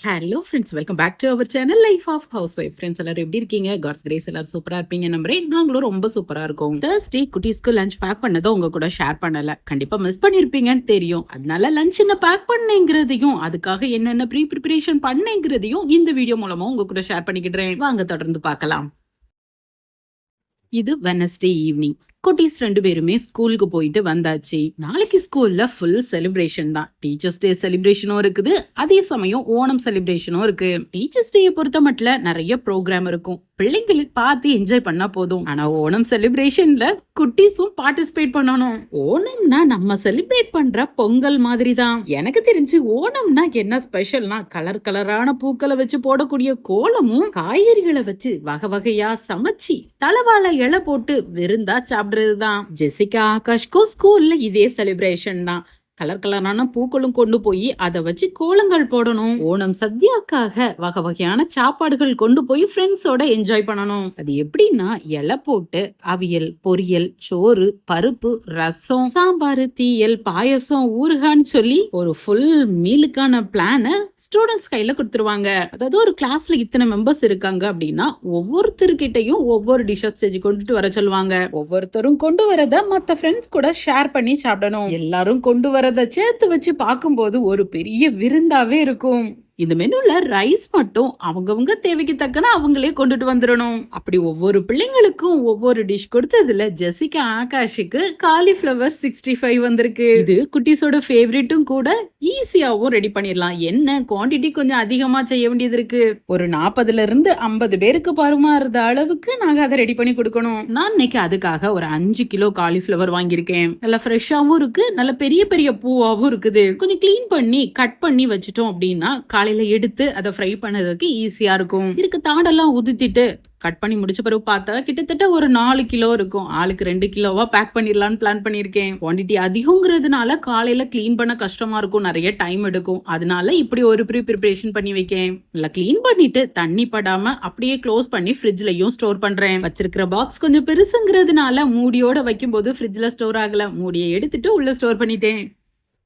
Hello friends, welcome back to our channel life of housewife. Friends எல்லாரும் எப்படி இருக்கீங்க? God's grace எல்லாரும் சூப்பரா இருப்பீங்க நம்புறேன். நாங்களும் ரொம்ப சூப்பரா இருக்கோம். தேர்ஸ்டே குட்டீஸ்க்கு லஞ்ச் பேக் பண்ணதை உங்க கூட ஷேர் பண்ணல, கண்டிப்பா மிஸ் பண்ணிருப்பீங்கன்னு தெரியும். அதனால லஞ்ச் என்ன பேக் பண்ணேங்கிறதையும் அதுக்காக என்னென்ன ப்ரிப்பரேஷன் பண்ணேங்கிறதையும் இந்த வீடியோ மூலமா உங்க கூட ஷேர் பண்ணிக்கிடுறேன். வாங்க தொடர்ந்து பார்க்கலாம். இது வெனஸ்டே ஈவினிங். குட்டீஸ் 2 பேருமே ஸ்கூலுக்கு போயிட்டு வந்தாச்சு. நாளைக்கு ஸ்கூல்ல ஃபுல் செலிப்ரேஷன் தான். டீச்சர்ஸ் டே செலிப்ரேஷனும் இருக்குது, அதே சமயம் ஓணம் செலிப்ரேஷனும் இருக்கு. டீச்சர்ஸ் டே பொறுத்த மட்டும் நிறைய ப்ரோக்ராம் இருக்கும், பிள்ளைங்களுக்கு பார்த்து என்ஜாய் பண்ணா போதும். ஆனா ஓணம் செலிப்ரேஷன்ல குட்டீஸும் பார்ட்டிசிபேட் பண்ணணும். ஓணம்னா நம்ம செலிப்ரேட் பண்ற பொங்கல் மாதிரி தான். எனக்கு தெரிஞ்சு ஓணம்னா என்ன ஸ்பெஷல்னா கலர் கலரான பூக்களை வச்சு போடக்கூடிய கோலமும் காய்கறிகளை வச்சு வகை வகையா சமைச்சு தலவாழை இலை போட்டு விருந்தா சாப்பிடுறதுதான். ஜெசிகா ஆகாஷ்க்கும் ஸ்கூல்ல இதே செலிப்ரேஷன் தான். கலர் கலரான பூக்களும் கொண்டு போய் அதை வச்சு கோலங்கள் போடணும். ஓணம் சத்யாக்காக வகை வகையான சாப்பாடுகள் கொண்டு போய் ஃப்ரெண்ட்ஸோட என்ஜாய் பண்ணணும். அது எப்படின்னா இலை போட்டு அவியல், பொரியல், சோறு, பருப்பு, ரசம், சாம்பார், தீயல், பாயசம், ஊறுகான்னு சொல்லி ஒரு ஃபுல் மீலுக்கான பிளான ஸ்டூடெண்ட்ஸ் கையில கொடுத்துருவாங்க. அதாவது ஒரு கிளாஸ்ல இத்தனை மெம்பர்ஸ் இருக்காங்க அப்படின்னா ஒவ்வொருத்தருக்கிட்டையும் ஒவ்வொரு டிஷஸ் செஞ்சு கொண்டுட்டு வர சொல்லுவாங்க. ஒவ்வொருத்தரும் கொண்டு வரத மத்த ஃப்ரெண்ட்ஸ் கூட ஷேர் பண்ணி சாப்பிடணும். எல்லாரும் கொண்டு வர சேர்த்து வச்சு பார்க்கும்போது ஒரு பெரிய விருந்தாவே இருக்கும். இந்த மெனுல ரைஸ் மட்டும் அவங்கவுங்க தேவைக்கு தக்கன அவங்களே கொண்டுட்டு வந்துடணும். அப்படி ஒவ்வொரு பிள்ளைங்களுக்கும் ஒவ்வொரு டிஷ் கொடுத்ததுல ஜெசிகா ஆகாஷுக்கு காலிஃபிளவர் 65 வந்திருக்கு. இது குட்டீஸோட ஃபேவரட்டும் கூட, ஈஸியாவும் ரெடி பண்ணிடலாம். என்ன குவாண்டிட்டி கொஞ்சம் அதிகமா செய்ய வேண்டியது இருக்கு. ஒரு 40ல இருந்து 50 பேருக்கு பருமாறுற அளவுக்கு நாங்க அதை ரெடி பண்ணி கொடுக்கணும். நான் இன்னைக்கு அதுக்காக ஒரு 5 கிலோ காலிஃபிளவர் வாங்கியிருக்கேன். நல்லா ஃப்ரெஷ்ஷாவும் இருக்கு, நல்ல பெரிய பெரிய பூவாவும் இருக்குது. கொஞ்சம் கிளீன் பண்ணி கட் பண்ணி வச்சுட்டோம் அப்படின்னா காலையில எடுத்து அதை ஃப்ரை பண்ணதுக்கு ஈஸியா இருக்கும். இதுக்கு தாடெல்லாம் உதுத்திட்டு கட் பண்ணி முடிச்ச பிறகு பார்த்தா கிட்டத்தட்ட ஒரு 4 கிலோ இருக்கும். ஆளுக்கு 2 கிலோவா பேக் பண்ணிடலான்னு பிளான் பண்ணிருக்கேன். குவான்டிட்டி அதிகங்கிறதுனால காலையில கிளீன் பண்ண கஷ்டமா இருக்கும், நிறைய டைம் எடுக்கும். அதனால இப்படி ஒரு ப்ரிப்பரேஷன் பண்ணி வைக்கேன். நல்லா கிளீன் பண்ணிட்டு தண்ணி படாம அப்படியே க்ளோஸ் பண்ணி ஃப்ரிட்ஜ்லயும் ஸ்டோர் பண்றேன். வச்சிருக்கிற பாக்ஸ் கொஞ்சம் பெருசுங்கிறதுனால மூடியோட வைக்கும் போது ஃப்ரிட்ஜ்ல ஸ்டோர் ஆகல. மூடியை எடுத்துட்டு உள்ள ஸ்டோர் பண்ணிட்டேன்.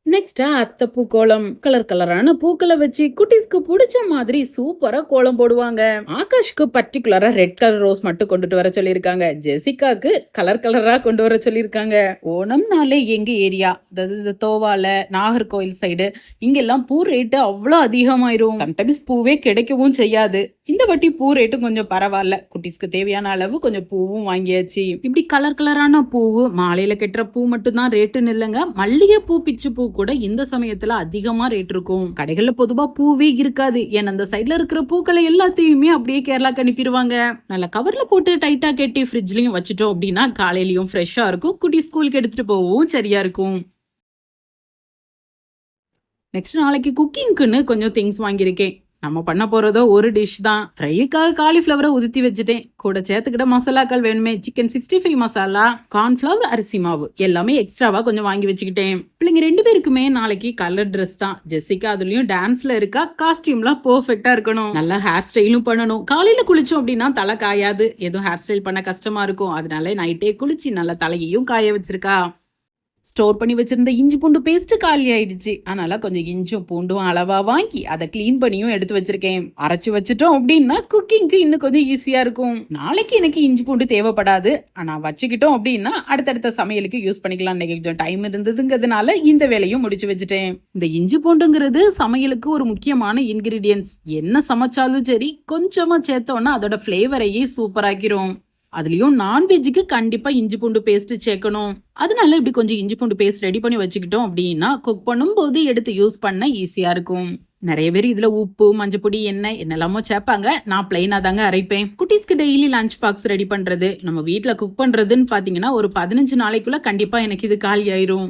நெக்ஸ்டா அத்தை பூ கோலம், கலர் கலரான பூக்களை வச்சு குட்டீஸ்க்கு பிடிச்ச மாதிரி சூப்பரா கோலம் போடுவாங்க. ஆகாஷ்க்கு பர்டிகுலரா ரெட் கலர் ரோஸ் மட்டும் கொண்டுட்டு வர சொல்லியிருக்காங்க. ஜெசிகாக்கு கலர் கலரா கொண்டு வர சொல்லியிருக்காங்க. ஓணம்னாலே எங்க ஏரியா, அதாவது இந்த தோவால நாகர்கோவில் சைடு இங்கெல்லாம் பூ ரேட்டு அவ்வளோ அதிகமாயிரும். சம்டைம்ஸ் பூவே கிடைக்கவும் செய்யாது. இந்த வாட்டி பூ ரேட்டும் கொஞ்சம் பரவாயில்ல. குட்டீஸ்க்கு தேவையான அளவு கொஞ்சம் பூவும் வாங்கியாச்சு. இப்படி கலர் கலரான பூவு, மாலையில கட்டுற பூ மட்டும் தான் ரேட்டுன்னு இல்லைங்க, மல்லிகை பூ, பிச்சு பூ கூட இந்த சமயத்துல அதிகமா ரேட் இருக்கும். கடைகள்ல பொதுவா பூவே இருக்காது. ஏன்னா அந்த சைட்ல இருக்கிற பூக்களை எல்லாத்தையுமே அப்படியே கேரளாக்கு அனுப்பிடுவாங்க. நல்லா கவர்ல போட்டு டைட்டா கட்டி ஃப்ரிட்ஜ்லயும் வச்சுட்டோம் அப்படின்னா காலையிலயும் ஃப்ரெஷ்ஷா இருக்கும். குட்டி ஸ்கூலுக்கு எடுத்துட்டு போகவும் சரியா இருக்கும். நெக்ஸ்ட் நாளைக்கு குக்கிங்க்குன்னு கொஞ்சம் திங்ஸ் வாங்கியிருக்கேன். நம்ம பண்ண போறதோ ஒரு டிஷ் தான். ஃப்ரைக்காக காலிஃபிளவரை உதுத்தி வச்சுட்டேன். கூட சேர்த்துக்கிட்ட மசாலாக்கள் வேணுமே. சிக்கன் 65 மசாலா, கார்ன்ஃபிளவர், அரிசி மாவு எல்லாமே எக்ஸ்ட்ராவா கொஞ்சம் வாங்கி வச்சுக்கிட்டேன். பிள்ளைங்க 2 பேருக்குமே நாளைக்கு கலர் ட்ரெஸ் தான். ஜெசிகா அதுலயும் டான்ஸ்ல இருக்கா. காஸ்டியூம்லாம் பெர்ஃபெக்டா இருக்கணும். நல்லா ஹேர் ஸ்டைலும் பண்ணணும். காலையில குளிச்சோம் அப்படின்னா தலை காயாது, எதுவும் ஹேர் ஸ்டைல் பண்ண கஷ்டமா இருக்கும். அதனால நைட்டே குளிச்சு நல்லா தலையையும் காய வச்சிருக்கா. ஸ்டோர் பண்ணி வச்சிருந்த இஞ்சி பூண்டு பேஸ்ட் காலி ஆயிடுச்சு. அதனால கொஞ்சம் இஞ்சும் பூண்டும் அளவா வாங்கி அதை கிளீன் பண்ணியும் எடுத்து வச்சிருக்கேன். அரைச்சு வச்சுட்டோம் அப்படின்னா குக்கிங்க்கு இன்னும் கொஞ்சம் ஈஸியா இருக்கும். நாளைக்கு எனக்கு இஞ்சி பூண்டு தேவைப்படாது, ஆனா வச்சுக்கிட்டோம் அப்படின்னா அடுத்தடுத்த சமையலுக்கு யூஸ் பண்ணிக்கலாம். இன்னைக்கு கொஞ்சம் டைம் இருந்ததுங்கிறதுனால இந்த வேலையும் முடிச்சு வச்சுட்டேன். இந்த இஞ்சி பூண்டுங்கிறது சமையலுக்கு ஒரு முக்கியமான இன்கிரீடியன்ஸ். என்ன சமைச்சாலும் சரி கொஞ்சமா சேர்த்தோம்னா அதோட ஃபிளேவரையே சூப்பராக்கிரும். அதுலயும் நான்வெஜ்ஜுக்கு கண்டிப்பா இஞ்சி பூண்டு பேஸ்ட் சேர்க்கணும். அதனால இப்படி கொஞ்சம் இஞ்சி பூண்டு பேஸ்ட் ரெடி பண்ணி வச்சுக்கிட்டோம் அப்படின்னா குக் பண்ணும் போது எடுத்து யூஸ் பண்ண ஈஸியா இருக்கும். நிறைய பேர் இதுல உப்பு, மஞ்சப்பொடி, எண்ணெய் என்னெல்லாமோ சேர்ப்பாங்க. நான் பிளைனா தாங்க அரைப்பேன். குட்டீஸ்க்கு டெய்லி லஞ்ச் பாக்ஸ் ரெடி பண்றது, நம்ம வீட்டுல குக் பண்றதுன்னு பாத்தீங்கன்னா ஒரு 15 நாளைக்குள்ள கண்டிப்பா எனக்கு இது காலி ஆயிரும்.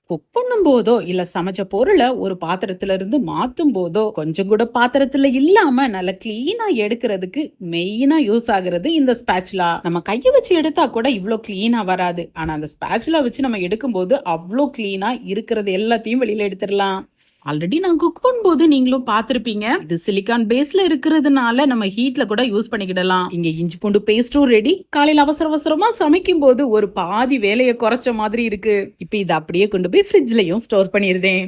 குக் பண்ணும் போதோ இல்ல சமைச்ச பொருளை ஒரு பாத்திரத்துல இருந்து மாத்தும் போதோ கொஞ்சம் கூட பாத்திரத்துல இல்லாம நல்லா கிளீனா எடுக்கிறதுக்கு மெயினா யூஸ் ஆகுறது இந்த ஸ்பேச்சுலா. நம்ம கையை வச்சு எடுத்தா கூட இவ்வளோ கிளீனா வராது. ஆனா அந்த ஸ்பேச்சுலா வச்சு நம்ம எடுக்கும் போது அவ்வளோ கிளீனா இருக்கிறது எல்லாத்தையும் வெளியில எடுத்துடலாம். ஆல்ரெடி நான் குக் பண்ணும்போது நீங்களும் பார்த்திருப்பீங்க. இது சிலிக்கான் பேஸ்ல இருக்கிறதுனால நம்ம ஹீட்ல கூட யூஸ் பண்ணிக்கிடலாம். இங்க இஞ்சி பூண்டு பேஸ்டும் ரெடி. காலையில அவசர அவசரமா சமைக்கும் போது ஒரு பாதி வேலையை குறைச்ச மாதிரி இருக்கு. இப்ப இதை அப்படியே கொண்டு போய் ஃப்ரிட்ஜ்லயும் ஸ்டோர் பண்ணிருந்தேன்.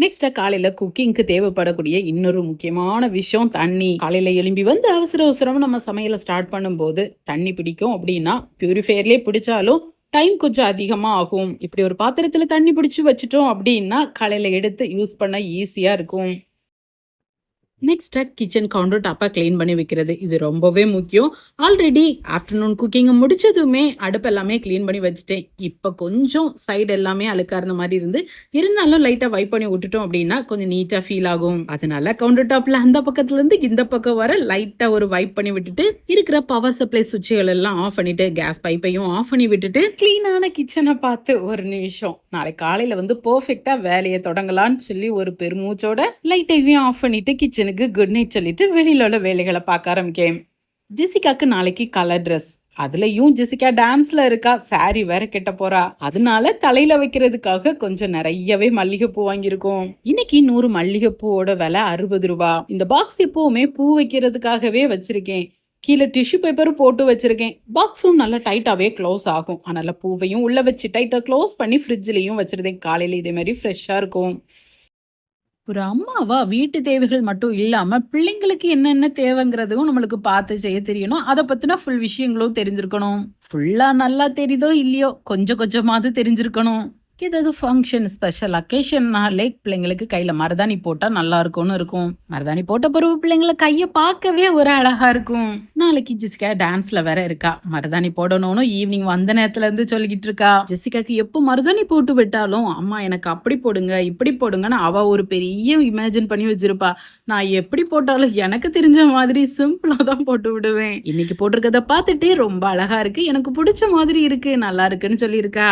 நெக்ஸ்ட் காலையில குக்கிங்க்கு தேவைப்படக்கூடிய இன்னொரு முக்கியமான விஷயம் தண்ணி. காலையில எழும்பி வந்து அவசர அவசரம் நம்ம சமையலை ஸ்டார்ட் பண்ணும்போது தண்ணி பிடிக்கும் அப்படின்னா பியூரிஃபையர்லயே பிடிச்சாலும் டைம் கொஞ்சம் அதிகமா ஆகும். இப்படி ஒரு பாத்திரத்துல தண்ணி பிடிச்சு வச்சுட்டோம் அப்படின்னா காலையில எடுத்து யூஸ் பண்ண ஈஸியா இருக்கும். நெக்ஸ்ட் கிச்சன் கவுண்டர் டாப்பை க்ளீன் பண்ணி வைக்கிறது, இது ரொம்பவே முக்கியம். ஆல்ரெடி ஆஃப்டர்நூன் குக்கிங்கை முடிச்சதுமே அடுப்பு எல்லாமே க்ளீன் பண்ணி வச்சுட்டேன். இப்போ கொஞ்சம் சைடு எல்லாமே அழுக்கா இருந்த மாதிரி இருந்தாலும் லைட்டாக வைப் பண்ணி விட்டுட்டோம் அப்படின்னா கொஞ்சம் நீட்டாக ஃபீல் ஆகும். அதனால கவுண்டர் டாப்பில் அந்த பக்கத்துலேருந்து இந்த பக்கம் வர லைட்டாக ஒரு வைப் பண்ணி விட்டுட்டு இருக்கிற பவர் சப்ளை சுவிட்சுகள் எல்லாம் ஆஃப் பண்ணிட்டு கேஸ் பைப்பையும் ஆஃப் பண்ணி விட்டுட்டு க்ளீனான கிச்சனை பார்த்து ஒரு நிமிஷம் நாளைக்கு காலையில் வந்து பர்ஃபெக்டாக வேலையை தொடங்கலான்னு சொல்லி ஒரு பெருமூச்சோட லைட்டையும் ஆஃப் பண்ணிட்டு கிச்சனுக்கு குட் நைட் சொல்லிட்டு வெளியில உள்ள வேலைகளை பார்க்க ஆரம்பிக்கேன். ஜெசிகாக்கு நாளைக்கு கலர் ட்ரெஸ், அதுலயும் ஜெசிகா டான்ஸ்ல இருக்கா, சாரி வேற கெட்ட போறா. அதனால தலையில வைக்கிறதுக்காக கொஞ்சம் நிறையவே மல்லிகைப்பூ வாங்கியிருக்கோம். இன்னைக்கு 100 மல்லிகைப்பூவோட விலை 60 ரூபாய். இந்த பாக்ஸ் எப்பவுமே பூ வைக்கிறதுக்காகவே வச்சிருக்கேன். கீழே டிஷ்யூ பேப்பரும் போட்டு வச்சிருக்கேன். பாக்ஸும் நல்லா டைட்டாவே க்ளோஸ் ஆகும். அதனால பூவையும் உள்ள வச்சு டைட்டா க்ளோஸ் பண்ணி ஃப்ரிட்ஜ்லயும் வச்சிருந்தேன். காலையில இதே மாதிரி ஃப்ரெஷ்ஷா இருக்கும். ஒரு அம்மாவா வீட்டு தேவைகள் மட்டும் இல்லாம பிள்ளைங்களுக்கு என்னென்ன தேவைங்கிறதும் நம்மளுக்கு பார்த்து செய்ய தெரியணும். அதை பத்தின ஃபுல் விஷயங்களும் தெரிஞ்சிருக்கணும். ஃபுல்லா நல்லா தெரியுதோ இல்லையோ கொஞ்சம் கொஞ்சமாவது தெரிஞ்சிருக்கணும். ஏதாவது ஃபங்க்ஷன் ஸ்பெஷல் அக்கேஷன்னாலே பிள்ளைங்களுக்கு கையில மருதாணி போட்டா நல்லா இருக்கும்னு இருக்கும். மருதாணி போட்ட பிறகு பிள்ளைங்களை கையை பார்க்கவே ஒரு அழகா இருக்கும். நாளைக்கு ஜெசிகா டான்ஸ்ல வேற இருக்கா, மருதாணி போடணும்னு ஈவினிங் வந்த நேரத்துல இருந்து சொல்லிக்கிட்டு இருக்கா. ஜெசிகாக்கு எப்போ மருதாணி போட்டு விட்டாலும் அம்மா எனக்கு அப்படி போடுங்க இப்படி போடுங்கன்னு அவ ஒரு பெரிய இமேஜின் பண்ணி வச்சிருப்பா. நான் எப்படி போட்டாலும் எனக்கு தெரிஞ்ச மாதிரி சிம்பிளா தான் போட்டு விடுவேன். இன்னைக்கு போட்டிருக்கத பார்த்துட்டு ரொம்ப அழகா இருக்கு, எனக்கு பிடிச்ச மாதிரி இருக்கு, நல்லா இருக்குன்னு சொல்லியிருக்கா.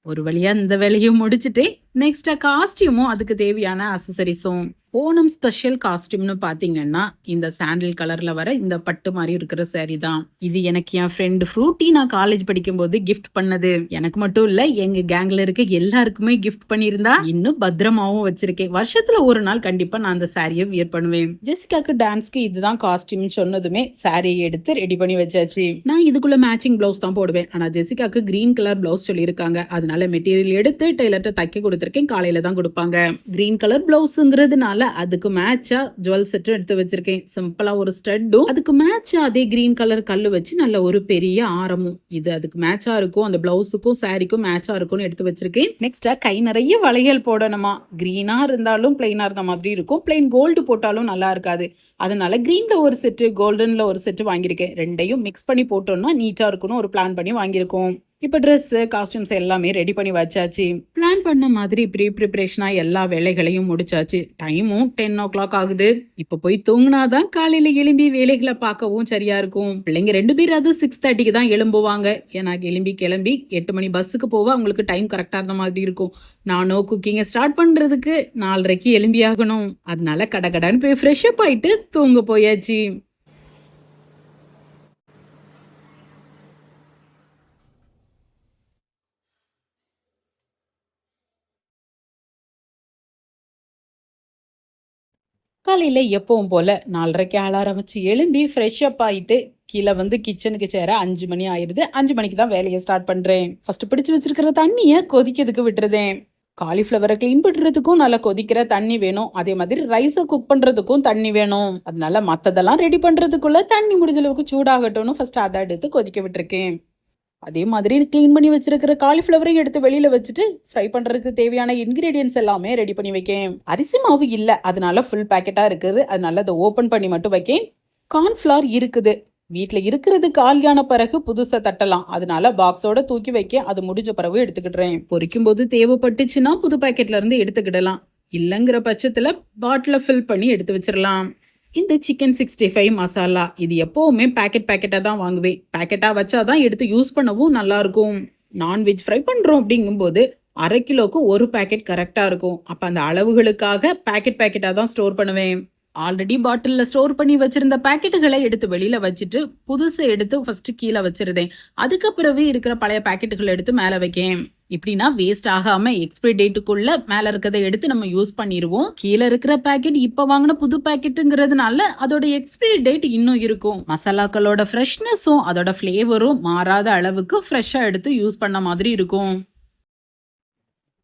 ஒரு வழியா இந்த வேலையும் முடிச்சுட்டு நெக்ஸ்டா காஸ்டியூமும் அதுக்கு தேவையான அசசரிஸும். ஓணம் ஸ்பெஷல் காஸ்டியூம்னு பாத்தீங்கன்னா இந்த சாண்டில் கலர்ல வர இந்த பட்டு மாதிரி இருக்கிற சாரி தான். இது எனக்கு என் ஃப்ரெண்டு ஃப்ரூட்டி நான் காலேஜ் படிக்கும் போது கிஃப்ட் பண்ணது. எனக்கு மட்டும் இல்ல எங்க கேங்ல இருக்க எல்லாருக்குமே கிஃப்ட் பண்ணியிருந்தா. இன்னும் பத்திரமாவும் வச்சிருக்கேன். வருஷத்துல ஒரு நாள் கண்டிப்பா நான் அந்த சாரியை வியர் பண்ணுவேன். ஜெசிகாக்கு டான்ஸ்க்கு இதுதான் காஸ்டியூம் சொன்னதுமே சாரியை எடுத்து ரெடி பண்ணி வச்சாச்சு. நான் இதுக்குள்ள மேட்சிங் பிளவுஸ் தான் போடுவேன். ஆனா ஜெசிகாக்கு கிரீன் கலர் பிளவுஸ் சொல்லியிருக்காங்க. அதனால மெட்டீரியல் எடுத்து டெய்லர்ட்ட தைக்க கொடுத்திருக்கேன். காலையில தான் கொடுப்பாங்க. கிரீன் கலர் பிளவுஸ்ங்கிறதுனால அதுக்கு மேட்சா ஜுவல் செட்டும் எடுத்து வச்சிருக்கேன். சிம்பிளா ஒரு ஸ்டட்டும் அதுக்கு மேட்சா அதே கிரீன் கலர் கல்லு வச்சு நல்ல ஒரு பெரிய ஆரமும் இது அதுக்கு மேட்சா இருக்கும். அந்த பிளவுஸுக்கும் சாரிக்கும் மேட்சா இருக்கும்னு எடுத்து வச்சிருக்கேன். நெக்ஸ்டா கை நிறைய வளையல் போடணுமா. கிரீனா இருந்தாலும் பிளைனா இருந்த மாதிரி இருக்கும். பிளைன் கோல்டு போட்டாலும் நல்லா இருக்காது. அதனால கிரீன்ல ஒரு செட்டு கோல்டன்ல ஒரு செட்டு வாங்கியிருக்கேன். ரெண்டையும் மிக்ஸ் பண்ணி போட்டோம்னா நீட்டா இருக்கணும் ஒரு பிளான் பண்ணி வாங்கியிருக்கோம். இப்போ ட்ரெஸ் காஸ்டியூம்ஸ் எல்லாமே ரெடி பண்ணி வச்சாச்சு. பிளான் பண்ண மாதிரி ப்ரிப்பரேஷனா எல்லா வேலைகளையும் முடிச்சாச்சு. டைமும் 10 o'clock ஆகுது. இப்போ போய் தூங்கினாதான் காலையில எழும்பி வேலைகளை பார்க்கவும் சரியா இருக்கும். பிள்ளைங்க 2 பேராவது 6:30க்கு தான் எழும்புவாங்க. ஏன்னா கிளம்பி 8 மணி பஸ்ஸுக்கு போவ அவங்களுக்கு டைம் கரெக்டா இருந்த மாதிரி இருக்கும். நானும் குக்கிங்கை ஸ்டார்ட் பண்றதுக்கு 4:30க்கு எழும்பி ஆகணும். அதனால கடகடன்னு போய் ஃப்ரெஷ் அப் ஆயிட்டு தூங்க போயாச்சு. காலையில எப்பவும் போல 4:30க்கு அலாரம் வச்சு எழும்பி ஃப்ரெஷ் அப் ஆயிட்டு கீழே வந்து கிச்சனுக்கு சேர 5 மணி ஆயிருது. 5 மணிக்கு தான் வேலையை ஸ்டார்ட் பண்றேன். ஃபர்ஸ்ட் பிடிச்சு வச்சிருக்கிற தண்ணியை கொதிக்கிறதுக்கு விட்டுருதேன். காலிஃப்ளவரை கிளீன் பண்றதுக்கும் நல்லா கொதிக்கிற தண்ணி வேணும். அதே மாதிரி ரைஸை குக் பண்றதுக்கும் தண்ணி வேணும். அதனால மத்ததெல்லாம் ரெடி பண்றதுக்குள்ள தண்ணி முடிஞ்ச அளவுக்கு சூடாகட்டும்னு ஃபர்ஸ்ட் அதை எடுத்து கொதிக்க விட்டுருக்கேன். அதே மாதிரி கிளீன் பண்ணி வச்சிருக்கிற காலிஃப்ளவரையும் எடுத்து வெளியில வச்சுட்டு ஃப்ரை பண்றதுக்கு தேவையான இன்கிரீடியன்ஸ் எல்லாமே ரெடி பண்ணி வைக்கேன். அரிசி மாவு இல்ல, அதனால ஃபுல் பேக்கெட்டா இருக்குது. அதனால அதை ஓபன் பண்ணி மட்டும் வைக்கேன். கார்ன்ஃபிளவர் இருக்குது. வீட்டுல இருக்கிறது காலியான பிறகு புதுசா தட்டலாம். அதனால பாக்ஸோட தூக்கி வைக்க அது முடிஞ்ச பிறகு எடுத்துக்கிடுறேன். பொரிக்கும் போது தேவைப்பட்டுச்சுன்னா புது பேக்கெட்ல இருந்து எடுத்துக்கிடலாம். இல்லைங்கிற பட்சத்துல பாட்டில ஃபில் பண்ணி எடுத்து வச்சிடலாம். இந்த சிக்கன் 65 மசாலா இது எப்பவுமே பேக்கெட்டா தான் வாங்குவேன். பேக்கெட்டா வச்சாதான் எடுத்து யூஸ் பண்ணவும் நல்லா இருக்கும். நான்வெஜ் ஃப்ரை பண்றோம் அப்படிங்கும்போது 1/2 கிலோக்கு ஒரு பேக்கெட் கரெக்டா இருக்கும். அப்ப அந்த அளவுகளுக்காக பேக்கெட்டா தான் ஸ்டோர் பண்ணுவேன். ஆல்ரெடி பாட்டில்ல ஸ்டோர் பண்ணி வச்சிருந்த பேக்கெட்டுகளை எடுத்து வெளியில வச்சுட்டு புதுசை எடுத்து ஃபர்ஸ்ட் கீழே வச்சிருந்தேன். அதுக்கு பிறகு இருக்கிற பழைய பேக்கெட்டுகளை எடுத்து மேல வைக்கேன். இப்படின்னா வேஸ்ட் ஆகாம எக்ஸ்பைரி டேட்டுக்குள்ள மேல இருக்கிறத எடுத்து நம்ம யூஸ் பண்ணிடுவோம். கீழே இருக்கிற பேக்கெட் இப்ப வாங்கின புது பேக்கெட்டுங்கிறதுனால அதோட எக்ஸ்பைரி டேட் இன்னும் இருக்கும். மசாலாக்களோட ஃப்ரெஷ்னஸும் அதோட ஃபிளேவரும் மாறாத அளவுக்கு ஃப்ரெஷ்ஷா எடுத்து யூஸ் பண்ண மாதிரி இருக்கும்.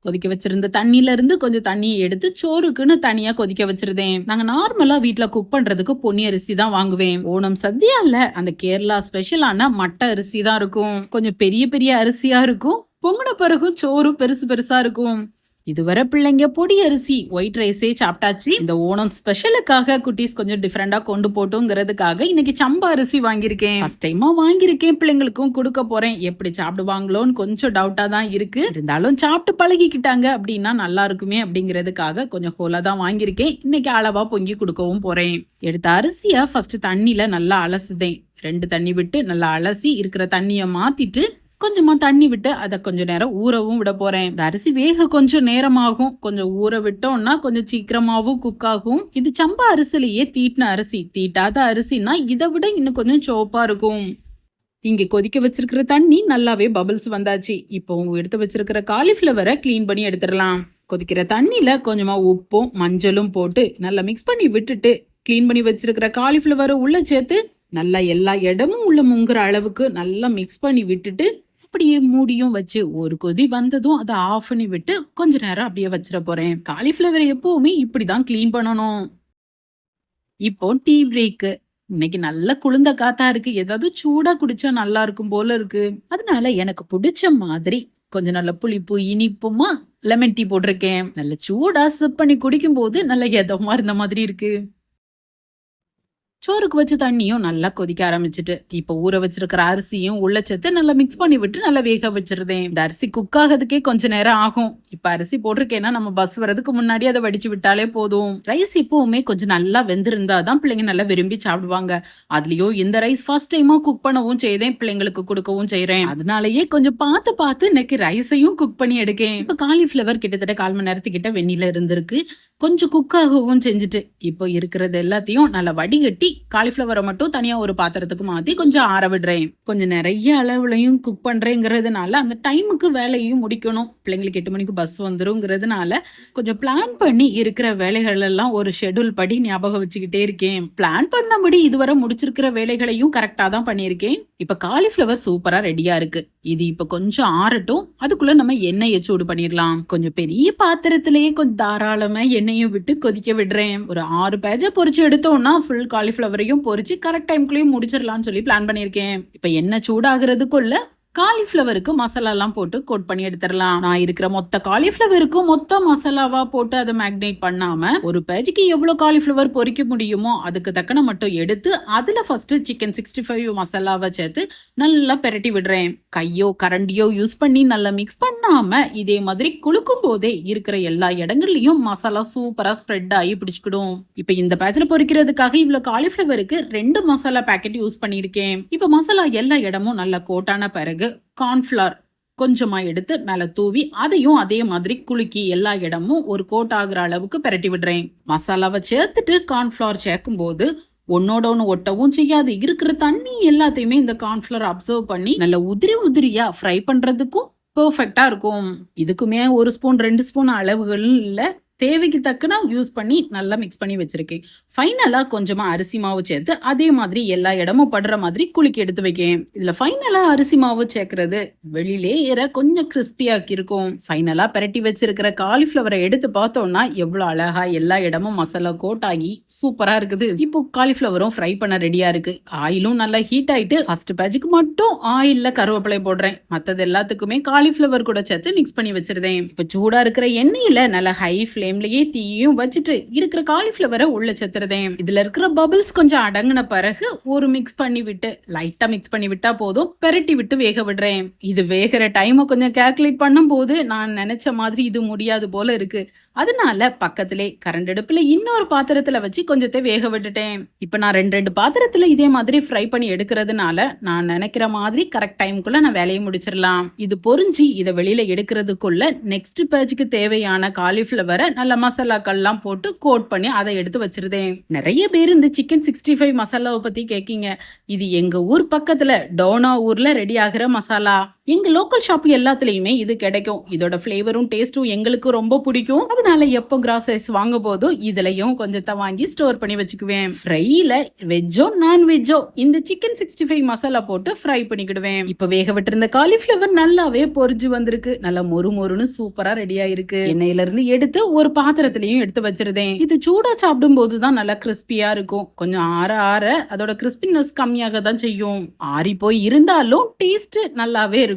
கொதிக்க வச்சிருந்த தண்ணியில இருந்து கொஞ்சம் தண்ணியை எடுத்து சோறுக்குன்னு தனியா கொதிக்க வச்சிருந்தேன். நாங்க நார்மலா வீட்டுல குக் பண்றதுக்கு பொன்னி அரிசி தான் வாங்குவேன். ஓணம் சத்யால அந்த கேரளா ஸ்பெஷலான மட்டை அரிசி தான் இருக்கும். கொஞ்சம் பெரிய பெரிய அரிசியா இருக்கும். பொங்குன பிறகும் சோறும் பெருசு பெருசா இருக்கும். இதுவரை பிள்ளைங்க பொடி அரிசி ஒயிட் ரைஸே சாப்பிட்டாச்சு. இந்த ஓணம் ஸ்பெஷலுக்காக குட்டீஸ் கொஞ்சம் டிஃப்ரெண்டா கொண்டு போட்டோங்கிறதுக்காக இன்னைக்கு சம்பா அரிசி வாங்கியிருக்கேன். ஃபர்ஸ்ட் டைமா வாங்கியிருக்கேன். பிள்ளைங்களுக்கும் கொடுக்க போறேன். எப்படி சாப்பிடுவாங்களோன்னு கொஞ்சம் டவுட்டா தான் இருக்கு. இருந்தாலும் சாப்பிட்டு பழகிக்கிட்டாங்க அப்படின்னா நல்லா இருக்குமே அப்படிங்கிறதுக்காக கொஞ்சம் ஹோலா தான் வாங்கியிருக்கேன். இன்னைக்கு அளவா பொங்கி கொடுக்கவும் போறேன். எடுத்த அரிசிய ஃபர்ஸ்ட் தண்ணியில நல்லா அலசுதேன். 2 தண்ணி விட்டு நல்லா அலசி இருக்கிற தண்ணிய மாத்திட்டு கொஞ்சமா தண்ணி விட்டு அதை கொஞ்ச நேரம் ஊறவும் விட போறேன். இந்த அரிசி வேக கொஞ்சம் நேரமாகும். கொஞ்சம் ஊற விட்டோம்னா கொஞ்சம் சீக்கிரமாவும் குக் ஆகும். இது சம்பா அரிசிலேயே தீட்டின அரிசி. தீட்டாத அரிசினா இதை விட இன்னும் கொஞ்சம் சோப்பா இருக்கும். இங்க கொதிக்க வச்சிருக்கிற தண்ணி நல்லாவே பபிள்ஸ் வந்தாச்சு. இப்போ எடுத்து வச்சிருக்கிற காலிஃபிளவரை கிளீன் பண்ணி எடுத்துடலாம். கொதிக்கிற தண்ணியில கொஞ்சமா உப்பும் மஞ்சளும் போட்டு நல்லா மிக்ஸ் பண்ணி விட்டுட்டு கிளீன் பண்ணி வச்சிருக்கிற காலிஃபிளவரை உள்ள சேர்த்து நல்லா எல்லா இடமும் உள்ள முங்குற அளவுக்கு நல்லா மிக்ஸ் பண்ணி விட்டுட்டு அப்படியே மூடியும் வச்சு ஒரு கொதி வந்ததும் அதை ஆஃப் பண்ணி விட்டு கொஞ்ச நேரம் அப்படியே வச்சிட போறேன். காலிஃபிளவர் எப்பவுமே இப்படிதான் கிளீன் பண்ணணும். இப்போ டீ பிரேக்கு. இன்னைக்கு நல்ல குளிர்ந்த காத்தா இருக்கு. ஏதாவது சூடா குடிச்சா நல்லா இருக்கும் போல இருக்கு. அதனால எனக்கு பிடிச்ச மாதிரி கொஞ்சம் நல்ல புளிப்பு இனிப்புமா லெமன் டீ போட்டிருக்கேன். நல்ல சூடா சிப் பண்ணி குடிக்கும் போது நல்ல எதமா இருந்த மாதிரி இருக்கு. சோறுக்கு வச்ச தண்ணியும் நல்லா கொதிக்க ஆரம்பிச்சுட்டு இப்போ ஊற வச்சிருக்கிற அரிசியும் உள்ள சேர்த்து நல்லா மிக்ஸ் பண்ணி விட்டு நல்லா வேக வச்சிருந்தேன். இந்த அரிசி குக் ஆகிறதுக்கே கொஞ்ச நேரம் ஆகும். இப்ப அரிசி போட்டிருக்கேன்னா நம்ம பஸ் வரதுக்கு முன்னாடி அதை வடிச்சு விட்டாலே போதும். ரைஸ் இப்பவுமே கொஞ்சம் நல்லா வெந்திருந்தாதான் பிள்ளைங்க நல்லா விரும்பி சாப்பிடுவாங்க. அதுலயும் இந்த ரைஸ் ஃபர்ஸ்ட் டைமா குக் பண்ணவும் செய்தேன், பிள்ளைங்களுக்கு கொடுக்கவும் செய்யறேன். அதனாலயே கொஞ்சம் பார்த்து இன்னைக்கு ரைஸையும் குக் பண்ணி எடுக்கேன். இப்ப காலிஃபிளவர் கிட்டத்தட்ட 1/4 மணி நேரத்துக்கிட்ட வெந்நில இருந்திருக்கு. கொஞ்சம் குக் ஆகவும் செஞ்சுட்டு இப்போ இருக்கிறது எல்லாத்தையும் நல்லா வடிகட்டி காலிஃபிளவரை மட்டும் தனியா ஒரு பாத்திரத்துக்கு மாத்தி கொஞ்சம் ஆற விடுறேன். கொஞ்சம் நிறைய அளவுலையும் குக் பண்றேங்கிறதுனால அந்த டைமுக்கு வேலையும் முடிக்கணும். பிள்ளைங்களுக்கு 8 மணிக்கு பஸ் வந்துருங்கிறதுனால கொஞ்சம் பிளான் பண்ணி இருக்கிற வேலைகள் எல்லாம் ஒரு ஷெட்யூல் படி ஞாபகம் வச்சுக்கிட்டே இருக்கேன். பிளான் பண்ணபடி இதுவரை முடிச்சிருக்கிற வேலைகளையும் கரெக்டா தான் பண்ணியிருக்கேன். இப்ப காலிஃபிளவர் சூப்பரா ரெடியா இருக்கு. இது இப்ப கொஞ்சம் ஆறட்டும். அதுக்குள்ள நம்ம எண்ணெயை சூடு பண்ணிடலாம். கொஞ்சம் பெரிய பாத்திரத்திலேயே கொஞ்சம் தாராளமா எண்ணெயும் விட்டு கொதிக்க விடுறேன். ஒரு 6 பேஜை பொரிச்சு எடுத்தோம்னா ஃபுல் காலிஃபிளவரையும் பொரிச்சு கரெக்ட் டைம்குள்ளேயும் முடிச்சிடலாம்னு சொல்லி பிளான் பண்ணியிருக்கேன். இப்ப எண்ணெய் சூடாகிறதுக்குள்ள காலிஃபிளவருக்கு மசாலா எல்லாம் போட்டு கோட் பண்ணி எடுத்துடலாம். நான் இருக்கிற மொத்த காலிஃபிளவருக்கும் மொத்த மசாலாவா போட்டு அதை மேக்னேட் பண்ணாம ஒரு பேஜுக்கு எவ்வளவு காலிஃபிளவர் பொரிக்க முடியுமோ அதுக்கு தக்கன மட்டும் எடுத்து அதுல ஃபர்ஸ்ட் சிக்கன் 65 மசாலாவை சேர்த்து நல்லா பெரட்டி விடுறேன். கையோ கரண்டியோ யூஸ் பண்ணி நல்லா மிக்ஸ் பண்ணாம இதே மாதிரி குளுக்கும் போதே இருக்கிற எல்லா இடங்கள்லயும் மசாலா சூப்பரா ஸ்ப்ரெட் ஆகி பிடிச்சுக்கிடும். இப்ப இந்த பேஜ்ல பொரிக்கிறதுக்காக இவ்வளவு காலிஃபிளவருக்கு 2 மசாலா பேக்கெட் யூஸ் பண்ணிருக்கேன். இப்ப மசாலா எல்லா இடமும் நல்லா கோட்டான பிறகு கார்ன்ஃபிளவர் கொஞ்சமா எடுத்து மேல தூவி அதையும் அதே மாதிரி குலுக்கி எல்லா இடமும் ஒரு கோட் ஆகுற அளவுக்கு பெரட்டி விடுறேன். மசாலாவை சேர்த்துட்டு கார்ன்ஃபிளவர் சேர்க்கும் போது ஒன்னோட ஒன்று ஒட்டவும் செய்யாது. இருக்கிற தண்ணி எல்லாத்தையுமே இந்த கார்ன்ஃபிளவர் அப்சர்வ் பண்ணி நல்ல உதிரியா ஃப்ரை பண்றதுக்கும் பெர்ஃபெக்டா இருக்கும். இதுக்குமே 1 ஸ்பூன் 2 ஸ்பூன் அளவுகள் இல்ல, தேவைக்கு தக்கன யூஸ் பண்ணி நல்லா மிக்ஸ் பண்ணி வச்சிருக்கேன். ஃபைனலா கொஞ்சமா அரிசி மாவு சேர்த்து அதே மாதிரி எல்லா இடமும் படுற மாதிரி குலுக்கி எடுத்து வைக்கேன். இதுல ஃபைனலா அரிசி மாவு சேர்க்கறது வெளியிலே கொஞ்சம் கிறிஸ்பியாக்கி இருக்கும். ஃபைனலா பெரட்டி வச்சிருக்கிற காலிஃபிளவரை எடுத்து பார்த்தோம்னா எவ்வளவு அழகா எல்லா இடமும் மசாலா கோட் ஆகி சூப்பரா இருக்குது. இப்போ காலிஃபிளவரும் ஃப்ரை பண்ண ரெடியா இருக்கு. ஆயிலும் நல்லா ஹீட் ஆயிட்டு ஃபர்ஸ்ட் பேஜுக்கு மட்டும் ஆயில்ல கருவேப்பிலை போடுறேன். மத்தது எல்லாத்துக்குமே காலிஃபிளவர் கூட சேர்த்து மிக்ஸ் பண்ணி வச்சிருந்தேன். இப்ப சூடா இருக்கிற எண்ணெயில நல்லா ஹை ஃப்ளேம்லயே தீயும் வச்சுட்டு இருக்கிற காலிஃபிளவரை உள்ள சேர்த்துறேன். இதுல இருக்கிற பபிள்ஸ் கொஞ்சம் அடங்கின பிறகு ஒரு மிக்ஸ் பண்ணி விட்டு லைட்டா மிக்ஸ் பண்ணி விட்டா போதும், பெரட்டி விட்டு வேக விடுறேன். இது வேகிற டைமை கொஞ்சம் கால்குலேட் பண்ணும் போது நான் நினைச்ச மாதிரி இது முடியாது போல இருக்கு. அதனால பக்கத்திலே கரண்ட் அடுப்புல இன்னொரு பாத்திரத்துல வச்சு கொஞ்சத்தை வேக விட்டுட்டேன். இப்ப நான் 2 பாத்திரத்துல இதே மாதிரி ஃப்ரை பண்ணி எடுக்கிறதுனால நான் நினைக்கிற மாதிரி கரெக்ட் டைமுக்குள்ள நான் வேலையை முடிச்சிடலாம். இது பொரிஞ்சு இதை வெளியில எடுக்கிறதுக்குள்ள நெக்ஸ்ட் பேஜுக்கு தேவையான காலிஃபிளவரை நல்ல மசாலாக்கள்லாம் போட்டு கோட் பண்ணி அதை எடுத்து வச்சிருந்தேன். நிறைய பேர் இந்த சிக்கன் 65 மசாலாவை பத்தி கேட்கீங்க. இது எங்க ஊர் பக்கத்துல டோனா ஊர்ல ரெடி ஆகிற மசாலா. எங்க லோக்கல் ஷாப் எல்லாத்துலயுமே இது கிடைக்கும். இதோட ஃபிளேவரும் டேஸ்டும் எங்களுக்கு ரொம்ப பிடிக்கும். அதனால எப்போ கிராசரிஸ் வாங்க போதும் இதுலயும் கொஞ்சத்தை வாங்கி ஸ்டோர் பண்ணி வச்சுக்குவேன். ஃப்ரைல வெஜ்ஜோ நான்வெஜ்ஜோ இந்த சிக்கன் 65 மசாலா போட்டு ஃப்ரை பண்ணிக்கிடுவேன். இப்ப வேக விட்டிருந்த காலிஃபிளவர் நல்லாவே பொரிஞ்சு வந்திருக்கு. நல்லா மொறு மொறுன்னு சூப்பரா ரெடி ஆயிருக்கு. எண்ணெயில இருந்து எடுத்து ஒரு பாத்திரத்திலையும் எடுத்து வச்சிருந்தேன். இது சூடா சாப்பிடும் போதுதான் நல்லா கிறிஸ்பியா இருக்கும். கொஞ்சம் ஆற ஆற அதோட கிறிஸ்பினஸ் கம்மியாக தான் செய்யும். ஆறி போய் இருந்தாலும் டேஸ்ட் நல்லாவே இருக்கும்.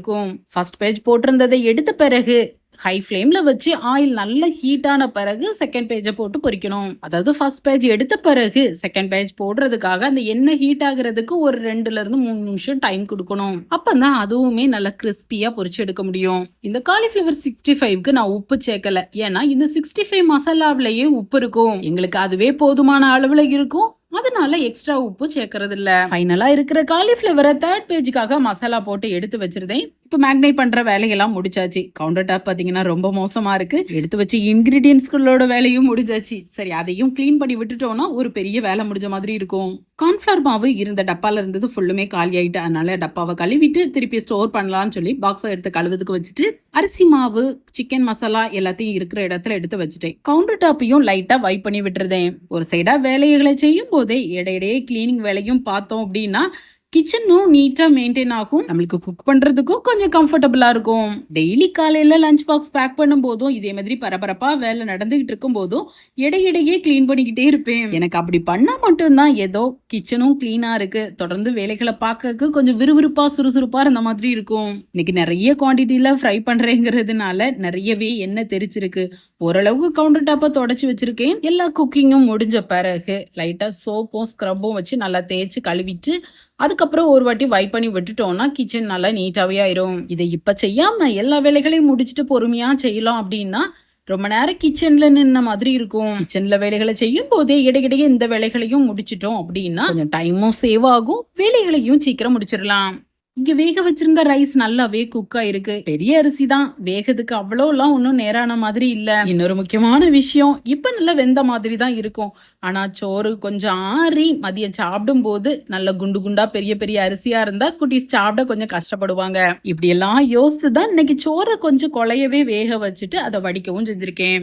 ஃபர்ஸ்ட் பேஜ் போட்டிருந்ததை எடுத்த பிறகு ஹை ஃப்ளேம்ல வச்சு ஆயில் நல்ல ஹீட்டான பிறகு செகண்ட் பேஜை போட்டு பொரிக்கணும். அதாவது ஃபர்ஸ்ட் பேஜ் எடுத்த பிறகு செகண்ட் பேஜ் போடுறதுக்காக அந்த எண்ணெய் ஹீட் ஆகுறதுக்கு ஒரு 2 to 3 நிமிஷம் டைம் கொடுக்கணும். அப்பதான் அதுவுமே நல்லா கிறிஸ்பியா பொரிச்சு எடுக்க முடியும். இந்த காலிஃபிளவர் 65க்கு நான் உப்பு சேர்க்கல. ஏன்னா இந்த 65 மசாலாவிலேயே உப்பு இருக்கும். எங்களுக்கு அதுவே போதுமான அளவுல இருக்கும். அதனால எக்ஸ்ட்ரா உப்பு சேர்க்கறது இல்ல. ஃபைனலா இருக்கிற காலிஃபிளவரை தேர்ட் பேஜுக்காக மசாலா போட்டு எடுத்து வச்சிருந்தேன். இப்ப மேக்னேட் பண்ற வேலையெல்லாம் முடிச்சாச்சு. கவுண்டர் டாப் பாத்தீங்கன்னா ரொம்ப மோசமா இருக்கு. எடுத்து வச்சு இன்கிரீடியன்ஸ்களோட வேலையும் முடிஞ்சாச்சு. சரி, அதையும் கிளீன் பண்ணி விட்டுட்டோம்னா ஒரு பெரிய வேலை முடிஞ்ச மாதிரி இருக்கும். கார்ன்ஃபிளவர் மாவு இருந்த டப்பால இருந்தது ஃபுல்லுமே காலி ஆயிட்டு. அதனால டப்பாவை கழுவிட்டு திருப்பி ஸ்டோர் பண்ணலாம்னு சொல்லி பாக்ஸை எடுத்து கழுவுறதுக்கு வச்சுட்டு அரிசி மாவு சிக்கன் மசாலா எல்லாத்தையும் இருக்கிற இடத்துல எடுத்து வச்சுட்டேன். கவுண்டர் டாப்பையும் லைட்டா வைப் பண்ணி விட்டுருந்தேன். ஒரு சைடா வேலைகளை செய்யும் போதே இடையிடையே கிளீனிங் வேலையும் பார்த்தோம் அப்படின்னா கிச்சனும் நீட்டா மெயின்டைன் ஆகும். நம்மளுக்கு குக் பண்றதுக்கும் கொஞ்சம் கம்ஃபர்டபுளா இருக்கும். டெய்லி காலையில லஞ்ச் பாக்ஸ் பேக் பண்ணும் போதும் இதே மாதிரி பரபரப்பா வேலை நடந்துகிட்டு இருக்கும் போதும் இடையிடையே கிளீன் பண்ணிக்கிட்டே இருப்பேன். எனக்கு அப்படி பண்ணா மட்டும்தான் ஏதோ கிச்சனும் கிளீனா இருக்கு, தொடர்ந்து வேலைகளை பார்க்கறதுக்கு கொஞ்சம் விறுவிறுப்பா சுறுசுறுப்பா இருந்த மாதிரி இருக்கும். இன்னைக்கு நிறைய குவான்டிட்டியில ஃப்ரை பண்றேங்கிறதுனால நிறையவே எண்ணெய் தெரிச்சிருக்கு. ஓரளவுக்கு கவுண்டர் டாப்பை தொடச்சு வச்சிருக்கேன். எல்லா குக்கிங்கும் முடிஞ்ச பிறகு லைட்டா சோப்பும் ஸ்க்ரப்பும் வச்சு நல்லா தேய்ச்சி கழுவிட்டு அதுக்கப்புறம் ஒரு வாட்டி வைப் பண்ணி விட்டுட்டோம்னா கிச்சன் நல்லா நீட்டாவே ஆயிரும். இதை இப்ப செய்யாம எல்லா வேலைகளையும் முடிச்சுட்டு பொறுமையா செய்யலாம் அப்படின்னா ரொம்ப நேரம் கிச்சன்ல நின்ன மாதிரி இருக்கும். கிச்சன்ல வேலைகளை செய்யும் போதே இடையிடையே இந்த வேலைகளையும் முடிச்சிட்டோம் அப்படின்னா கொஞ்சம் டைமும் சேவ் ஆகும், வேலைகளையும் சீக்கிரம் முடிச்சிடலாம். இங்க வேக வச்சிருந்த ரைஸ் நல்லாவே குக் ஆயிருக்கு. பெரிய அரிசி தான், வேகத்துக்கு அவ்வளோலாம் ஒன்றும் நேரான மாதிரி இல்ல. இன்னொரு முக்கியமான விஷயம், இப்ப நல்லா வெந்த மாதிரி தான் இருக்கும். ஆனா சோறு கொஞ்சம் ஆறி மதியம் சாப்பிடும் போது நல்ல குண்டு குண்டா பெரிய பெரிய அரிசியா இருந்தா குட்டீஸ் சாப்பிட கொஞ்சம் கஷ்டப்படுவாங்க. இப்படி எல்லாம் யோசித்து தான் இன்னைக்கு சோறை கொஞ்சம் குழையவே வேக வச்சுட்டு அதை வடிக்கவும் செஞ்சிருக்கேன்.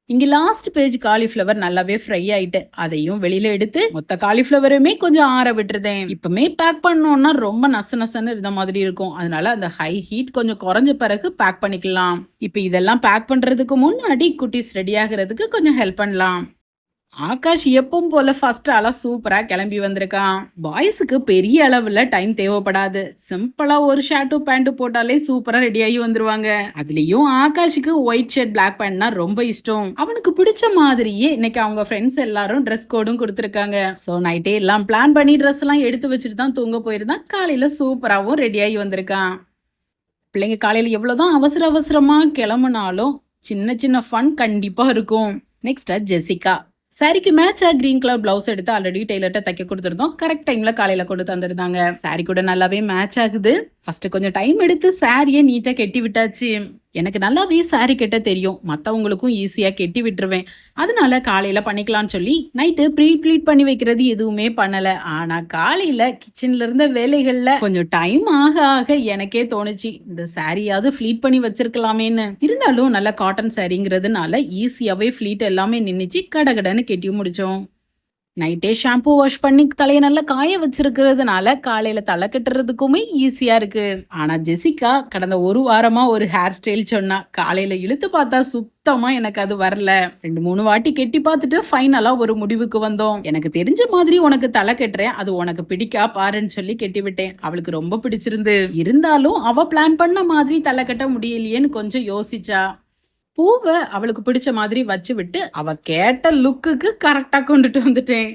இங்க லாஸ்ட் பேஜ் காலிஃபிளவர் நல்லாவே ஃப்ரை ஆயிட்டு அதையும் வெளியில எடுத்து மொத்த காலிஃபிளவருமே கொஞ்சம் ஆற விட்டுருதேன். இப்பமே பேக் பண்ணோம்னா ரொம்ப நசன்னு இருந்த மாதிரி இருக்கும். அதனால அந்த ஹை ஹீட் கொஞ்சம் குறைஞ்ச பிறகு பேக் பண்ணிக்கலாம். இப்ப இதெல்லாம் பேக் பண்றதுக்கு முன்னாடி குட்டீஸ் ரெடி ஆகுறதுக்கு கொஞ்சம் ஹெல்ப் பண்ணலாம். ஆகாஷ் எப்பவும் போல ஃபர்ஸ்ட் ஆளா சூப்பரா கிளம்பி வந்திருக்கான். பாய்ஸுக்கு பெரிய அளவுல டைம் தேவைப்படாது. சிம்பிளா ஒரு ஷர்ட்டும் பேண்ட் போட்டாலே சூப்பரா ரெடி ஆகி வந்துருவாங்க. அதுலயும் ஆகாஷுக்கு ஒயிட் ஷர்ட் பிளாக் பேண்ட்னா ரொம்ப இஷ்டம். அவனுக்கு பிடிச்ச மாதிரியே இன்னைக்கு அவங்க ஃப்ரெண்ட்ஸ் எல்லாரும் ட்ரெஸ் கோடும் கொடுத்துருக்காங்க. சோ நைட்டே எல்லாம் பிளான் பண்ணி ட்ரெஸ் எல்லாம் எடுத்து வச்சுட்டு தான் தூங்க போயிருந்தான். காலையில சூப்பராவும் ரெடி ஆகி வந்திருக்கான். பிள்ளைங்க காலையில எவ்வளவுதான் அவசரமா கிளம்புனாலும் சின்ன சின்ன ஃபன் கண்டிப்பா இருக்கும். நெக்ஸ்டா ஜெசிகா சாரிக்கு மேட்சா கிரீன் கலர் பிளவுஸ் எடுத்து ஆல்ரெடி டெய்லர்ட்ட தைக்க கொடுத்துருந்தோம். கரெக்ட் டைம்ல காலையில கொண்டு தந்துருந்தாங்க. சாரி கூட நல்லாவே மேட்ச் ஆகுது. ஃபர்ஸ்ட் கொஞ்சம் டைம் எடுத்து சாரியை நீட்டா கெட்டி விட்டாச்சு. எனக்கு நல்லாவே சாரி கெட்ட தெரியும், மற்றவங்களுக்கும் ஈஸியா கெட்டி விட்டுருவேன். அதனால காலையில பண்ணிக்கலாம்னு சொல்லி நைட்டு ப்ளீட் பண்ணி வைக்கிறது எதுவுமே பண்ணல. ஆனா காலையில கிச்சன்ல இருந்த வேலைகள்ல கொஞ்சம் டைம் ஆக எனக்கே தோணுச்சு இந்த சாரியாவது ஃபிளீட் பண்ணி வச்சிருக்கலாமேன்னு. இருந்தாலும் நல்ல காட்டன் சாரிங்கிறதுனால ஈஸியாவே ஃபிளீட் எல்லாமே நின்னுச்சு. கடகடன்னு கெட்டி முடிச்சோம். நைட்டே ஷாம்பு வாஷ் பண்ணி தலையை நல்லா காய வச்சிருக்கிறதுனால காலையில தலை கட்டுறதுக்குமே ஈஸியா இருக்கு. ஆனா ஜெசிகா கடந்த ஒரு வாரமா ஒரு ஹேர் ஸ்டைல் சொன்னா, காலையில இழுத்து பார்த்தா சுத்தமா எனக்கு அது வரல. 2-3 வாட்டி கெட்டி பார்த்துட்டு ஃபைனலா ஒரு முடிவுக்கு வந்தோம். எனக்கு தெரிஞ்ச மாதிரி உனக்கு தலை கட்டுறேன், அது உனக்கு பிடிக்கா பாருன்னு சொல்லி கெட்டி விட்டேன். அவளுக்கு ரொம்ப பிடிச்சிருந்து. இருந்தாலும் அவ பிளான் பண்ண மாதிரி தலை கட்ட முடியலையேன்னு கொஞ்சம் யோசிச்சா. பூவை அவளுக்கு பிடிச்ச மாதிரி வச்சு விட்டு அவ கேட்ட லுக்குக்கு கரெக்டா கொண்டுட்டு வந்துட்டேன்.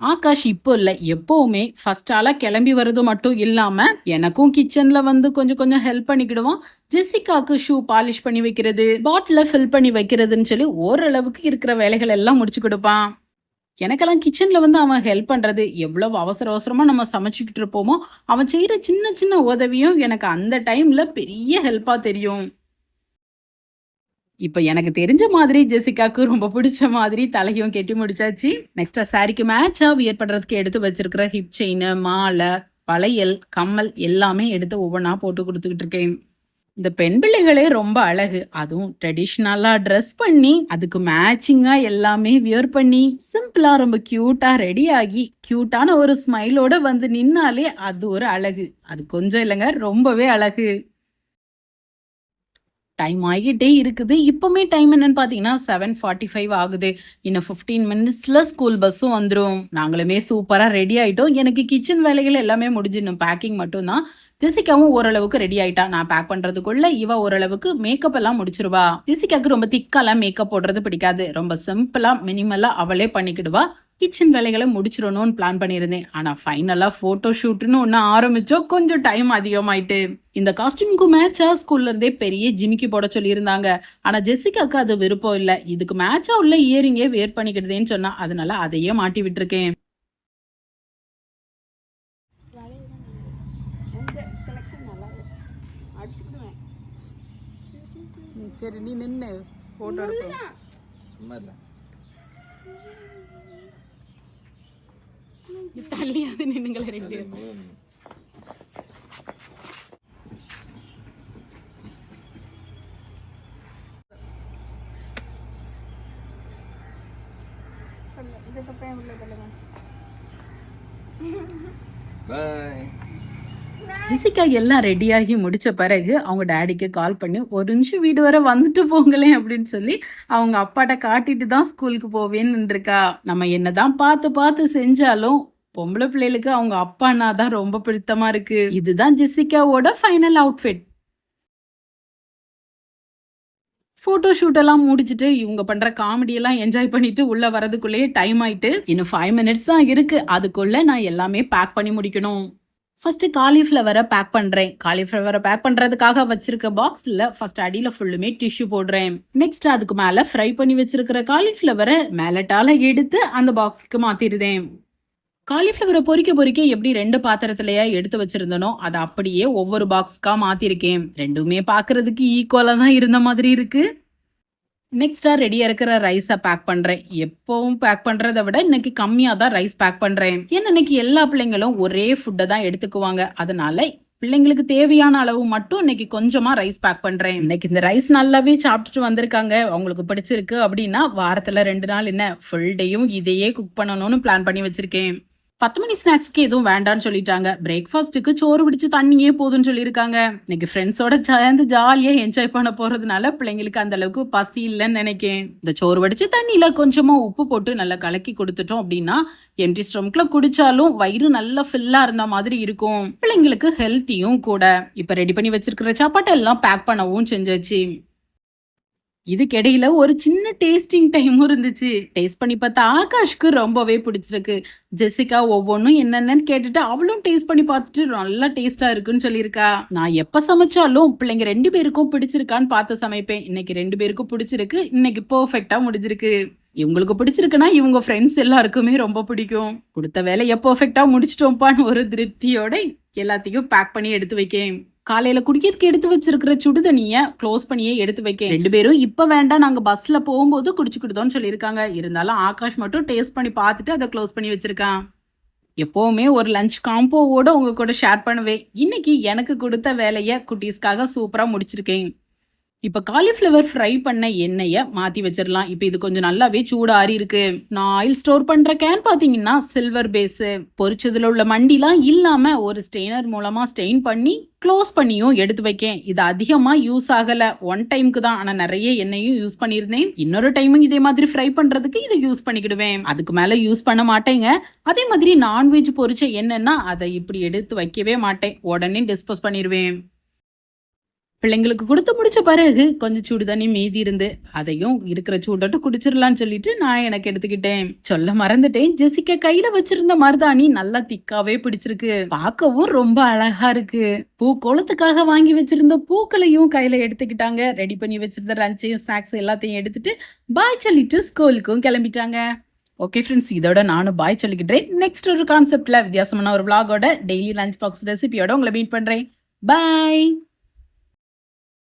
ஆகாஷ் இப்போ இல்ல எப்பவுமே ஃபர்ஸ்ட் ஆளா கிளம்பி வர்றது மட்டும் இல்லாம எனக்கும் கிச்சன்ல வந்து கொஞ்சம் ஹெல்ப் பண்ணிக்கிடுவான். ஜெசிகாக்கு ஷூ பாலிஷ் பண்ணி வைக்கிறது, பாட்டில ஃபில் பண்ணி வைக்கிறதுன்னு சொல்லி ஓரளவுக்கு இருக்கிற வேலைகள் எல்லாம் முடிச்சு கொடுப்பான். எனக்கெல்லாம் கிச்சன்ல வந்து அவன் ஹெல்ப் பண்றது எவ்வளவு அவசரமா நம்ம சமைச்சுக்கிட்டு இருப்போமோ அவன் செய்யற சின்ன உதவியும் எனக்கு அந்த டைம்ல பெரிய ஹெல்ப்பா தெரியும். இப்ப எனக்கு தெரிஞ்ச மாதிரி ஜெசிகாக்கு ரொம்ப பிடிச்ச மாதிரி தலையும் கெட்டி முடிச்சாச்சு. நெக்ஸ்டா சாரிக்கு மேட்சா வியர் பண்றதுக்கு எடுத்து வச்சிருக்கிற ஹிப் செயின், மாலை, வளையல், கம்மல் எல்லாமே எடுத்து ஒவ்வொன்றா போட்டு கொடுத்துக்கிட்டு இருக்கேன். இந்த பெண் பிள்ளைகளே ரொம்ப அழகு. அதுவும் ட்ரெடிஷ்னலா ட்ரெஸ் பண்ணி அதுக்கு மேட்சிங்கா எல்லாமே வியர் பண்ணி சிம்பிளா ரொம்ப கியூட்டா ரெடி ஆகி கியூட்டான ஒரு ஸ்மைலோட வந்து நின்னாலே அது ஒரு அழகு. அது கொஞ்சம் இல்லைங்க, ரொம்பவே அழகு. டைம் ஆகிட்டே இருக்குது. இப்பவுமே டைம் என்னன்னு பார்த்தீங்கன்னா 7:45 ஆகுது. இன்னும் 15 மினிட்ஸ்ல ஸ்கூல் பஸ்ஸும் வந்துடும். நாங்களுமே சூப்பரா ரெடி ஆயிட்டோம். எனக்கு கிச்சன் வேலைகள் எல்லாமே முடிஞ்சு இன்னும் பேக்கிங் மட்டும் தான். ஜெசிகாவும் ஓரளவுக்கு ரெடி ஆயிட்டா. நான் பேக் பண்றதுக்குள்ள இவ ஓரளவுக்கு மேக்கப் எல்லாம் முடிச்சிருவா. ஜெசிகாக்கு ரொம்ப திக்காலாம் மேக்கப் போடுறது பிடிக்காது. ரொம்ப சிம்பிளா மினிமலா அவளே பண்ணிக்கிடுவா. கிச்சன் வேலைகளை முடிச்சிடணும்னு பிளான் பண்ணியிருந்தேன். ஆனா ஃபைனலா போட்டோ ஷூட்னு ஒன்று ஆரம்பிச்சோம். கொஞ்சம் டைம் அதிகமாயிட்டு. இந்த காஸ்டியூமுக்கு மேட்சா ஸ்கூல்ல இருந்தே பெரிய ஜிமிக்கி போட சொல்லியிருந்தாங்க. ஆனா ஜெசிகாக்கு அது விருப்பம் இல்லை. இதுக்கு மேட்சா உள்ள இயரிங்கே வேர் பண்ணிக்கிடுதேன்னு சொன்னா, அதனால அதையே மாட்டி விட்டுருக்கேன். சரி, நீ நின்று போட்டோ எடுப்போம். தள்ளியாது நின்னுங்களே ரெண்டு. ஜெசிகா எல்லாம் ரெடியாகி முடிச்ச பிறகு அவங்க டேடிக்கு கால் பண்ணி ஒரு நிமிஷம் வீடு வர வந்துட்டு போங்களேன் அப்படின்னு சொல்லி அவங்க அப்பாட்ட காட்டிட்டு தான் ஸ்கூலுக்கு போவேன்னு இருக்கா. நம்ம என்னதான் பார்த்து பார்த்து செஞ்சாலும் பொம்பளை பிள்ளைகளுக்கு அவங்க அப்பான்னா தான் ரொம்ப பிடித்தமா இருக்கு. இதுதான் ஜெசிகாவோட ஃபைனல் அவுட்ஃபிட். போட்டோ ஷூட் எல்லாம் முடிச்சுட்டு இவங்க பண்ற காமெடி எல்லாம் என்ஜாய் பண்ணிட்டு உள்ள வரதுக்குள்ளேயே டைம் ஆயிட்டு. இன்னும் 5 மினிட்ஸ் தான் இருக்கு. அதுக்குள்ள நான் எல்லாமே பேக் பண்ணி முடிக்கணும். ஃபர்ஸ்ட் காலிஃப்ளவரை பேக் பண்றேன். காலிஃப்ளவரை பேக் பண்றதுக்காக வச்சிருக்க பாக்ஸ்ல ஃபர்ஸ்ட் அடியில ஃபுல்லுமே டிஷ்யூ போடுறேன். நெக்ஸ்ட் அதுக்கு மேல ஃப்ரை பண்ணி வச்சிருக்கிற காலிஃப்ளவரை மேலட்டால எடுத்து அந்த பாக்ஸுக்கு மாத்திருதேன். காலிஃப்ளவரை பொறிக்க பொறிக்க எப்படி 2 பாத்திரத்திலேயே எடுத்து வச்சிருந்தனோ அதை அப்படியே ஒவ்வொரு பாக்ஸ்க்கா மாத்திருக்கேன். ரெண்டுமே பாக்குறதுக்கு ஈக்குவலா தான் இருந்த மாதிரி இருக்கு. நெக்ஸ்டா ரெடியா இருக்கிற ரைஸை பேக் பண்றேன். எப்பவும் பேக் பண்றதை விட இன்னைக்கு கம்மியா தான் ரைஸ் பேக் பண்றேன். ஏன்னா இன்னைக்கு எல்லா பிள்ளைங்களும் ஒரே ஃபுட்டை தான் எடுத்துக்குவாங்க. அதனால பிள்ளைங்களுக்கு தேவையான அளவு மட்டும் இன்னைக்கு கொஞ்சமா ரைஸ் பேக் பண்றேன். இன்னைக்கு இந்த ரைஸ் நல்லாவே சாப்பிட்டுட்டு வந்திருக்காங்க. அவங்களுக்கு பிடிச்சிருக்கு அப்படின்னா வாரத்துல 2 நாள் என்ன ஃபுல் டேயும் இதையே குக் பண்ணணும்னு பிளான் பண்ணி வச்சிருக்கேன். 10 மணி ஸ்நாக்ஸ்க்கு எதுவும் வேண்டான்னு சொல்லிட்டாங்க. பிரேக்ஃபாஸ்ட்டுக்கு சோறு பிடிச்சு தண்ணியே போதும்னு சொல்லியிருக்காங்க. இன்னைக்கு ஃப்ரெண்ட்ஸோட சேர்ந்து ஜாலியா என்ஜாய் பண்ண போறதுனால பிள்ளைங்களுக்கு அந்த அளவுக்கு பசி இல்லைன்னு நினைக்கேன். இந்த சோறு வடிச்சு தண்ணியில கொஞ்சமா உப்பு போட்டு நல்லா கலக்கி கொடுத்துட்டோம் அப்படின்னா எம்டி ஸ்டொமக்ல குடிச்சாலும் வயிறு நல்லா ஃபில்லா இருந்த மாதிரி இருக்கும். பிள்ளைங்களுக்கு ஹெல்த்தியும் கூட. இப்ப ரெடி பண்ணி வச்சிருக்கிற சாப்பாட்டை எல்லாம் பேக் பண்ணவும் செஞ்சாச்சு. இதுக்கிடையில ஒரு சின்ன டேஸ்டிங் டைமும் இருந்துச்சு. டேஸ்ட் பண்ணி பார்த்தா ஆகாஷ்க்கு ரொம்பவே பிடிச்சிருக்கு. ஜெசிகா ஒவ்வொன்றும் என்னென்னு கேட்டுட்டு அவளும் டேஸ்ட் பண்ணி பார்த்துட்டு நல்லா டேஸ்டா இருக்குன்னு சொல்லியிருக்கா. நான் எப்ப சமைச்சாலும் பிள்ளைங்க 2 பேருக்கும் பிடிச்சிருக்கான்னு பார்த்து சமைப்பேன். இன்னைக்கு 2 பேருக்கும் பிடிச்சிருக்கு. இன்னைக்கு பெர்ஃபெக்டா முடிஞ்சிருக்கு. இவங்களுக்கு பிடிச்சிருக்குன்னா இவங்க ஃப்ரெண்ட்ஸ் எல்லாருக்குமே ரொம்ப பிடிக்கும். கொடுத்த வேலையை பெர்ஃபெக்டா முடிச்சிட்டோம்ப்பான்னு ஒரு திருப்தியோட எல்லாத்தையும் பேக் பண்ணி எடுத்து வைக்கேன். காலையில குடிக்கிறதுக்கு எடுத்து வச்சிருக்கிற சுடுதண்ணிய க்ளோஸ் பண்ணியே எடுத்து வைக்க. 2 பேரும் இப்ப வேண்டாம், நாங்க பஸ்ல போகும்போது குடிச்சுக்கிட்டோம்னு சொல்லியிருக்காங்க. இருந்தாலும் ஆகாஷ் மட்டும் டேஸ்ட் பண்ணி பார்த்துட்டு அதை க்ளோஸ் பண்ணி வச்சிருக்கான். எப்பவுமே ஒரு லஞ்ச் காம்போவோட உங்க கூட ஷேர் பண்ணுவேன். இன்னைக்கு எனக்கு கொடுத்த வேலையை குட்டீஸ்க்காக சூப்பரா முடிச்சிருக்கேன். இப்ப காலிஃப்ளவர் ஃப்ரை பண்ண எண்ணெய மாத்தி வச்சிடலாம். இப்ப இது கொஞ்சம் நல்லாவே சூடாரி இருக்கு. நான் ஆயில் ஸ்டோர் பண்ற கேன் பாத்தீங்கன்னா சில்வர் பேஸ். பொரிச்சதுல உள்ள மண்டிலாம் இல்லாம ஒரு ஸ்டெய்னர் மூலமா ஸ்டெயின் பண்ணி க்ளோஸ் பண்ணியும் எடுத்து வைக்கேன். இது அதிகமா யூஸ் ஆகல, 1 டைமுக்கு தான். ஆனா நிறைய எண்ணெயும் யூஸ் பண்ணிருந்தேன். இன்னொரு டைமும் இதே மாதிரி ஃப்ரை பண்றதுக்கு இதை யூஸ் பண்ணிக்கிடுவேன். அதுக்கு மேல யூஸ் பண்ண மாட்டேங்க. அதே மாதிரி நான்வெஜ் பொரிச்ச எண்ணெய்னா அதை இப்படி எடுத்து வைக்கவே மாட்டேன். உடனே டிஸ்போஸ் பண்ணிடுவேன். பிள்ளைங்களுக்கு கொடுத்து முடிச்ச பிறகு கொஞ்சம் சூடு தண்ணி மீதி இருந்து அதையும் இருக்கிற சூடோட்டு குடிச்சிடலான்னு சொல்லிட்டு நான் எனக்கு எடுத்துக்கிட்டேன். சொல்ல மறந்துட்டேன், ஜெசிகா கையில வச்சிருந்த மருதாணி நல்லா திக்காவே பிடிச்சிருக்கு. பார்க்கவும் ரொம்ப அழகா இருக்கு. பூ கோலத்துக்காக வாங்கி வச்சிருந்த பூக்களையும் கையில எடுத்துக்கிட்டாங்க. ரெடி பண்ணி வச்சிருந்த லஞ்சையும் ஸ்நாக்ஸ் எல்லாத்தையும் எடுத்துட்டு பாய் சொல்லிட்டு ஸ்கூலுக்கும் கிளம்பிட்டாங்க. ஓகே ஃப்ரெண்ட்ஸ், இதோட நானும் பாய் சொல்லிக்கிட்டேன். நெக்ஸ்ட் ஒரு கான்செப்ட்ல வித்தியாசமான ஒரு விளாகோட டெய்லி லஞ்ச் பாக்ஸ் ரெசிபியோட உங்களை மீட் பண்றேன். பாய்.